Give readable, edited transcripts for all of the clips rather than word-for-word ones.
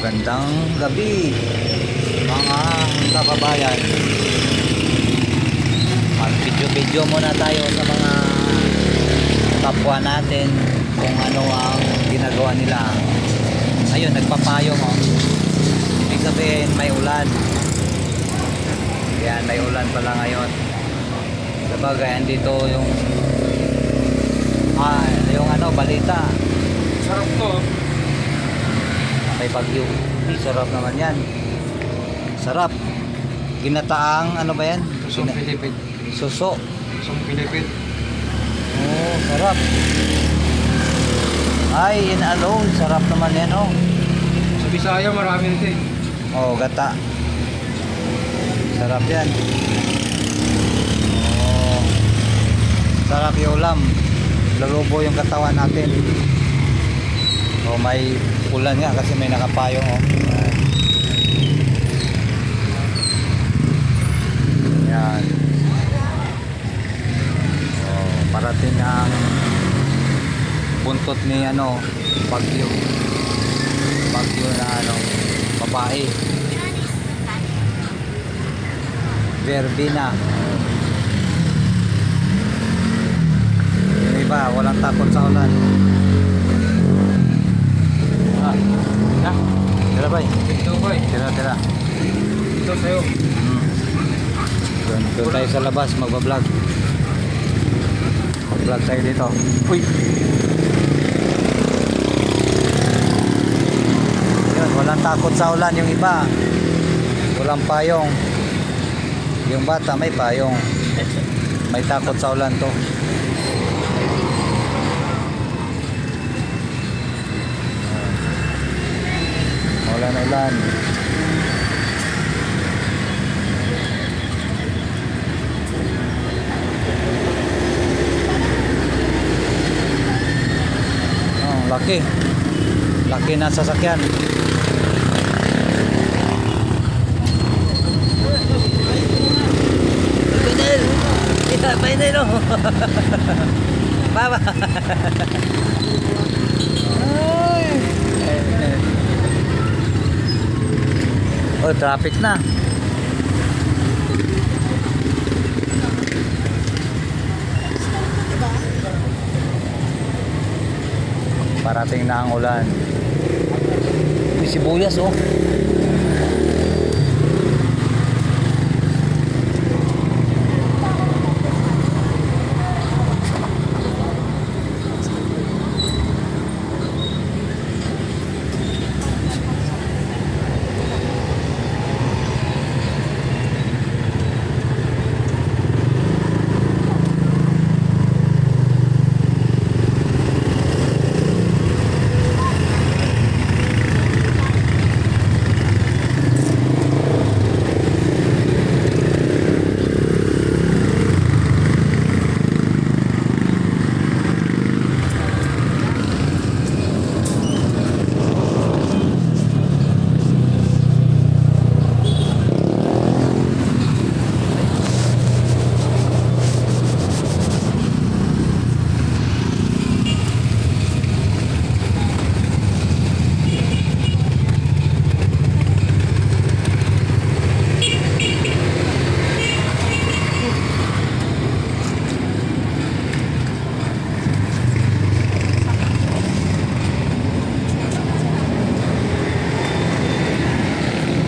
Magandang gabi mga kababayan. Mag-video-video muna tayo sa mga kapwa natin kung ano ang ginagawa nila. Ayun, nagpapayong oh. Ibig sabihin may ulan. Yan, may ulan pala ngayon. Sabagay, andito yung balita. Sarap to. May bagyo. Sarap naman yan. Sarap. Ginataang ano ba yan? Susong Pilipid. Suso. Susong Pilipid. Oh, sarap. Ay, in alone. Sarap naman yan oh. Sa Bisaya marami nito eh. Oh, gata. Sarap yan. Oh. Sarap yung ulam. Lalubo yung katawan natin. Oh, may ulan nga kasi may nakapayong oh. Yan. Oh, parating ang buntot ni bagyo. Bagyo na babae. Verbena. Yung iba, walang takot sa ulan. Na? Tira bay. Ito ba eh. Tira. Ito sa'yo. Doon tayo sa labas, magbablog. Mag-vlog tayo dito. Uy! Yun, walang takot sa ulan yung iba. Walang payong. Yung bata may payong. May takot sa ulan to. Ulan. Oh, laki na sasakyan. Painel no. Baba. Oh, traffic na. Parating na ang ulan. May sibuyas oh.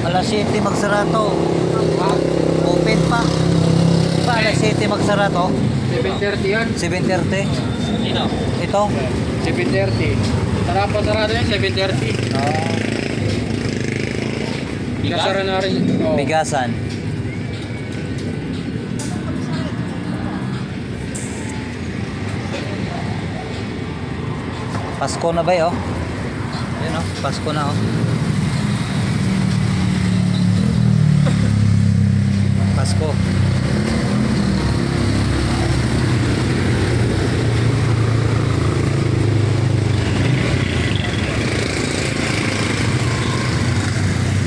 Alas 7 magsarado. Open pa. Diba alas 7 magsarado? 7:30 yan. 7:30. Ito? 7:30. Sarap pa sarado yan, 7:30. Bigasara na rin. Oh. Bigasan. Pasko na ba oh? Ayun oh, Pasko na oh. Pasko.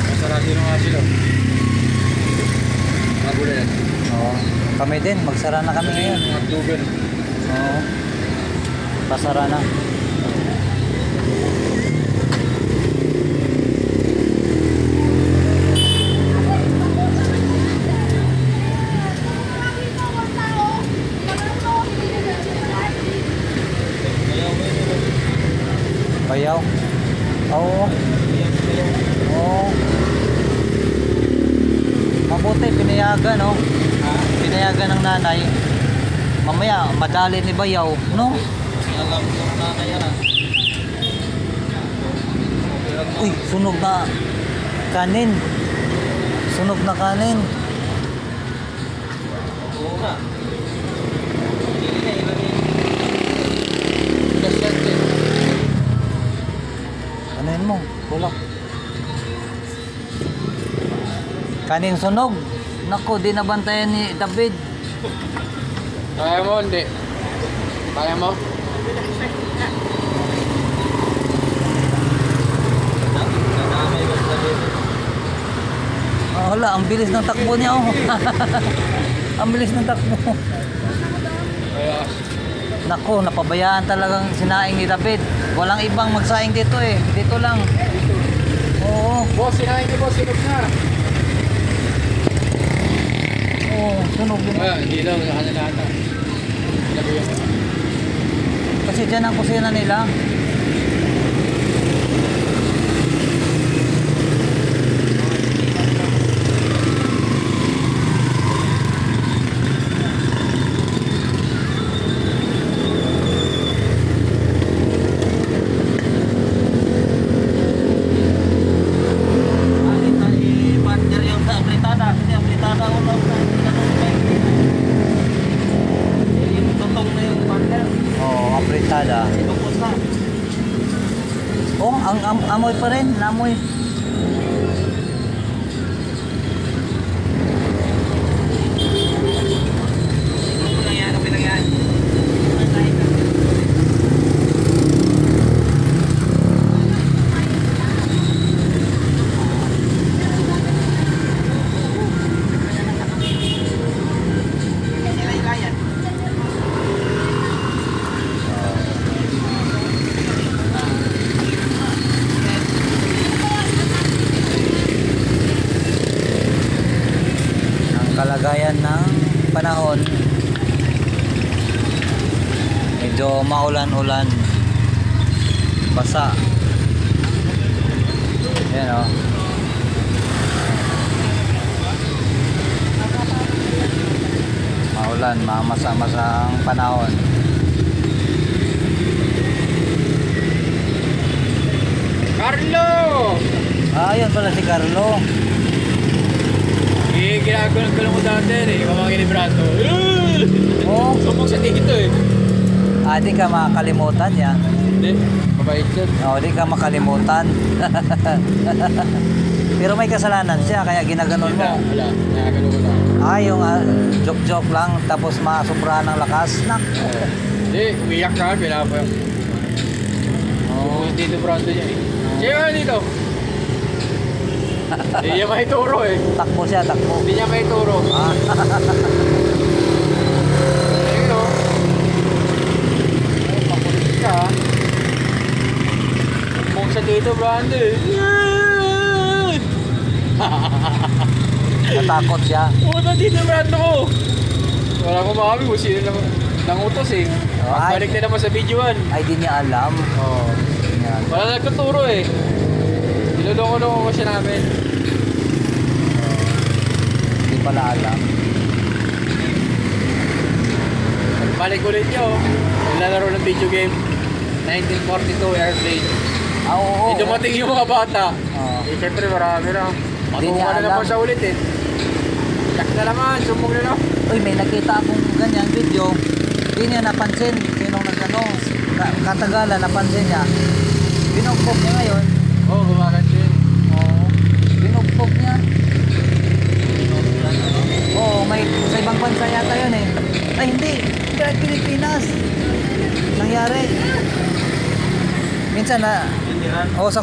Masarado na nga sila. Magulan. Oo. Kami din, magsara na kami ngayon. Mga tugan. Oo. Pasara na. Bayaw. Oo. Oo. Mabuti, pinayagan, no? Pinayagan ng nanay. Mamaya, madali ni Bayaw, no? Alam ko na kaya na. Uy, sunog na kanin. Sunog na kanin. Oo nga. Hindi na ilagay. Kasyente. Ano yun mo? Tulak. Kanin sunog. Naku, di nabantayan ni David. Kaya mo, hindi. Kaya mo? Oh, hala, ang bilis ng takbo niya, oh. Ang bilis ng takbo. Kaya, Naku, napabayaan talagang sinaing ni David. Walang ibang magsaing dito eh. Dito lang. Oo. boss, sinahin niyo boss, sinog na. Oo, sunog yun. Kaya, hindi lang, lahat na lahat. Lagay mo. Kasi dyan ang kusina nila. Oo, apritada. Oh, ang amoy pa rin, namoy. Ang kalagayan ng panahon, medyo maulan-ulan, basa. Yan o. Maulan, mamasa-masa ang panahon. Carlo! Ah, yun pala si Carlo. Ginagawa mo dati eh, mamangin ni Brando. Oh, Sumbong sa dito eh. di ka makakalimutan yan. Hindi, mabait yun. Oo, di ka makalimutan. Pero may kasalanan siya, kaya ginaganon mo. Wala, nakagano ko na. Yung joke-joke lang, tapos masubrahan ng lakas. Nak. Hindi, umiyak ka, pinapa. Oo, dito Brando niya eh. Siya dito. Hindi niya may turo eh. Takbo siya, takbo. Hindi niya may turo. Ah, Ayun o. Ay, makulit ka. Kung sa dito, Brando eh. natakot siya. Puta dito, Brando ko. Wala ko makabi kung sino nang utos eh. Oh, ay. Balik na naman sa videoan. Ay, di niya alam. Oo. Yan. Wala nagtuturo eh. Niloloko-loko ko siya namin. Hindi pala alam. Balik ulit nyo. Naglalaro ng video game. 1942 Airplane. Ah, oo. Eh, dumating yung mga bata. Oo. Eh, syempre marami na. Hindi niya Matuwa na alam. naman siya ulit eh. Yak na naman, sumbong na lang. Uy, may nakita akong ganyan video. Hindi niya napansin. Sinong nagano. Katagalan, napansin niya. Binugbog niya ngayon. Oo, oh, gumaganto yun. Oo. Binugbog niya. Oo, may sa ibang bansa yata yun eh. Ay, hindi. Hindi at Pilipinas. Nangyari. Minsan na, sa